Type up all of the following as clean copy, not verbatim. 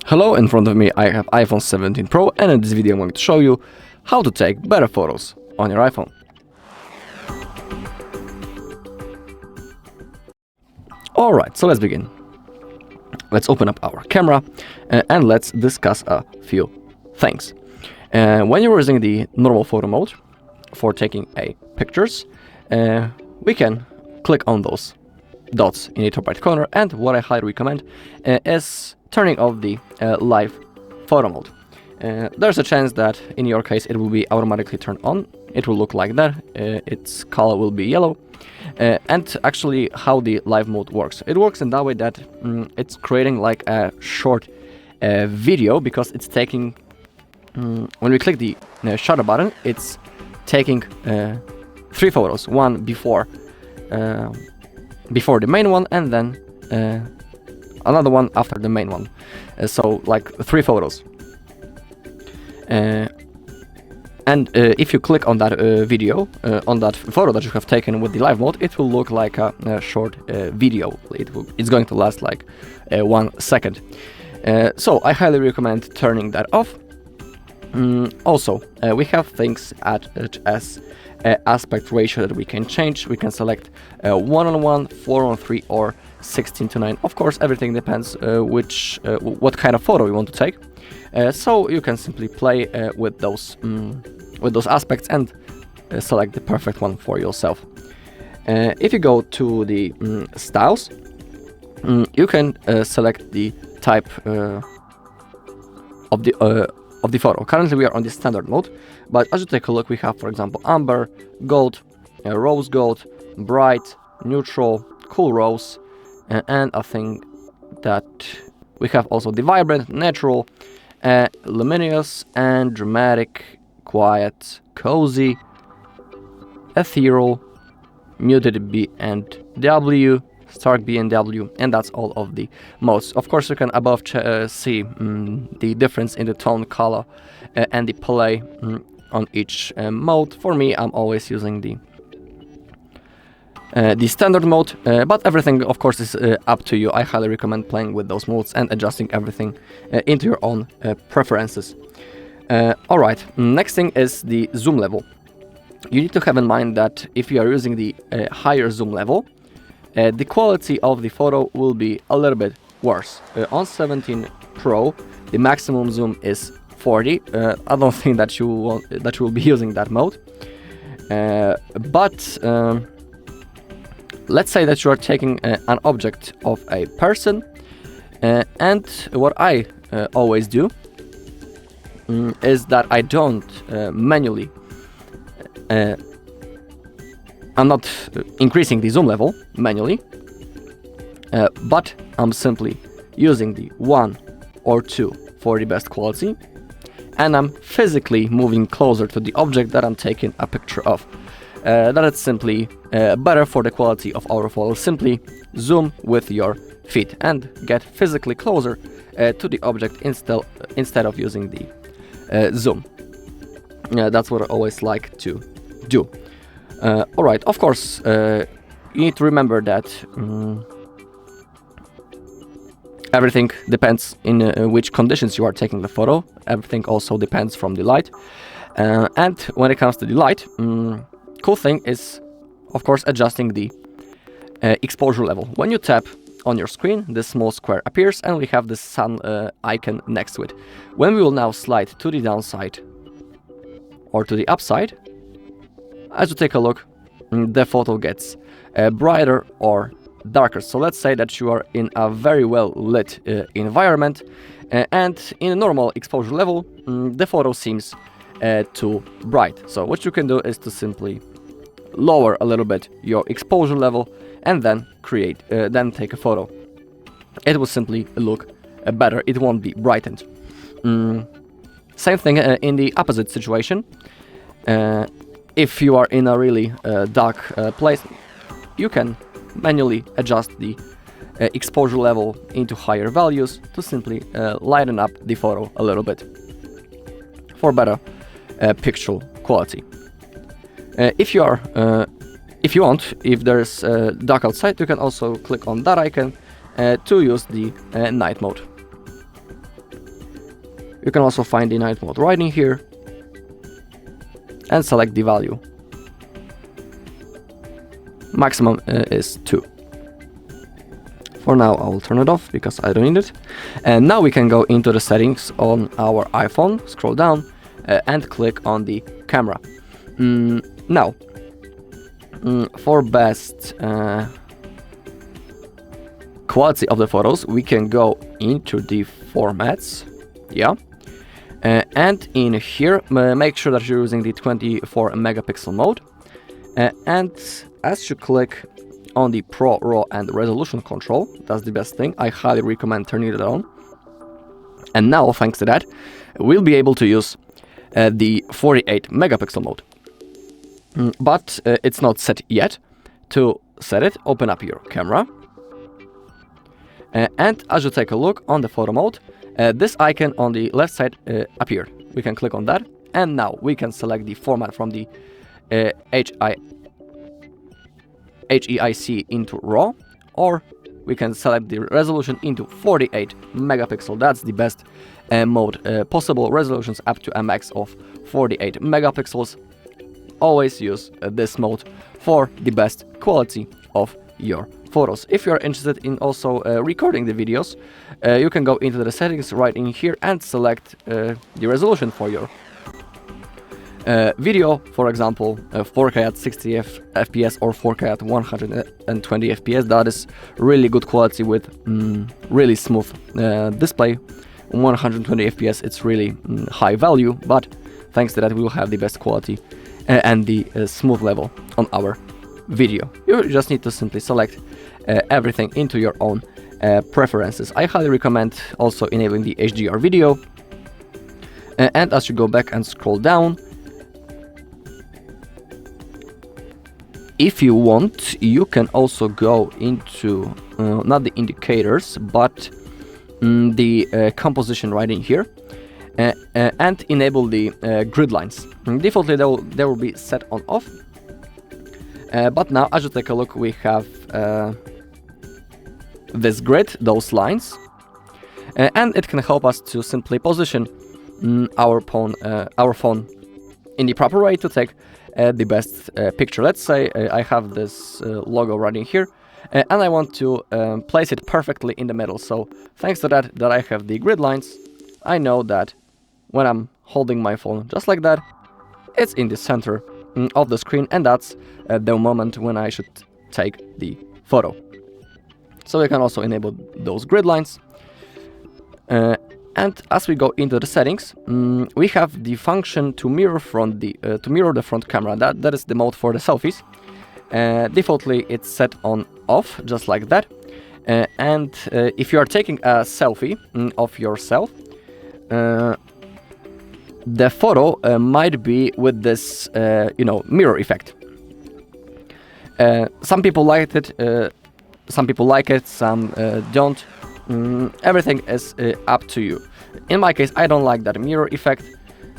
Hello, in front of me I have iPhone 17 Pro, and in this video I'm going to show you how to take better photos on your iPhone. Alright, so let's begin. Let's open up our camera and let's discuss a few things. When you're using the normal photo mode for taking pictures, we can click on those dots in the top right corner, and what I highly recommend is turning off the live photo mode. There's a chance that in your case it will be automatically turned on. It will look like that, its color will be yellow. And actually how the live mode works. It works in that way that it's creating like a short video, because it's taking, when we click the shutter button, it's taking 3 photos, one before the main one, and then another one after the main one. So like 3 photos. And if you click on that video, on that photo that you have taken with the live mode, it will look like a short video. It's going to last like 1 second. So I highly recommend turning that off. Also, we have things as aspect ratio that we can change. We can select 1:1, 4:3, or 16:9. Of course, everything depends what kind of photo you want to take. So you can simply play with those aspects and select the perfect one for yourself. If you go to the styles, you can select the type of the photo. Currently we are on the standard mode, but as you take a look, we have, for example, amber, gold, rose gold, bright, neutral, cool rose, and I think that we have also the vibrant, natural, luminous, and dramatic, quiet, cozy, ethereal, muted B and W, stark B and W, and that's all of the modes. Of course, you can above see the difference in the tone, color, and the play on each mode. For me, I'm always using the standard mode, but everything, of course, is up to you. I highly recommend playing with those modes and adjusting everything into your own preferences. Alright, next thing is the zoom level. You need to have in mind that if you are using the higher zoom level, the quality of the photo will be a little bit worse. On 17 Pro, the maximum zoom is 40. I don't think that you will be using that mode. But let's say that you are taking an object of a person, and what I always do is that I don't manually, I'm not increasing the zoom level manually, but I'm simply using the 1 or 2 for the best quality, and I'm physically moving closer to the object that I'm taking a picture of. That is simply better for the quality of our photo. Simply zoom with your feet and get physically closer to the object instead of using the zoom. That's what I always like to do. Alright, of course, you need to remember that everything depends in which conditions you are taking the photo. Everything also depends from the light. And when it comes to the light, cool thing is, of course, adjusting the exposure level. When you tap on your screen, this small square appears and we have the sun icon next to it. When we will now slide to the downside or to the upside, as you take a look, the photo gets brighter or darker. So let's say that you are in a very well lit environment, and in a normal exposure level, the photo seems too bright. So what you can do is to simply lower a little bit your exposure level and then then take a photo. It will simply look better. It won't be brightened. Same thing in the opposite situation. If you are in a really dark place, you can manually adjust the exposure level into higher values to simply lighten up the photo a little bit for better picture quality. If there's dark outside, you can also click on that icon to use the night mode. You can also find the night mode right in here and select the value. Maximum is 2. For now I will turn it off because I don't need it. And now we can go into the settings on our iPhone, scroll down and click on the camera. Now, for best quality of the photos, we can go into the formats, and in here make sure that you're using the 24 megapixel mode, and as you click on the Pro, RAW and resolution control, that's the best thing. I highly recommend turning it on. And now, thanks to that, we'll be able to use the 48 megapixel mode. But it's not set yet. To set it, open up your camera. And as you take a look on the photo mode, this icon on the left side appeared. We can click on that. And now we can select the format from the HEIC into RAW, or we can select the resolution into 48 megapixel. That's the best mode possible. Resolutions up to a max of 48 megapixels. Always use this mode for the best quality of your photos. If you're interested in also recording the videos, you can go into the settings right in here and select the resolution for your video, for example, 4K at 60 FPS or 4K at 120 FPS. That is really good quality with really smooth display. 120 FPS, it's really high value, but thanks to that we will have the best quality and the smooth level on our video. You just need to simply select everything into your own preferences. I highly recommend also enabling the HDR video, and as you go back and scroll down, if you want, you can also go into not the indicators, but the composition right in here, and enable the grid lines. Defaultly they will be set on off, but now as you take a look, we have this grid, those lines, and it can help us to simply position our phone in the proper way to take the best picture. Let's say I have this logo right in here, and I want to place it perfectly in the middle. So thanks to that I have the grid lines, I know that when I'm holding my phone just like that, it's in the center of the screen, and that's the moment when I should take the photo. So we can also enable those grid lines. And as we go into the settings, we have the function to mirror the front camera. That is the mode for the selfies. Defaultly it's set on off, just like that. And if you are taking a selfie of yourself, the photo might be with this mirror effect. Some people like it, some don't. Everything is up to you. In my case, I don't like that mirror effect,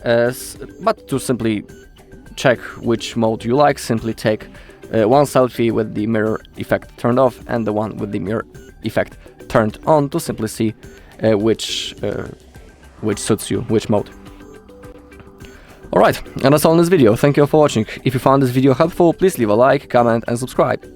but to simply check which mode you like, simply take one selfie with the mirror effect turned off and the one with the mirror effect turned on, to simply see which suits you, which mode. Alright, and that's all in this video. Thank you all for watching. If you found this video helpful, please leave a like, comment and subscribe.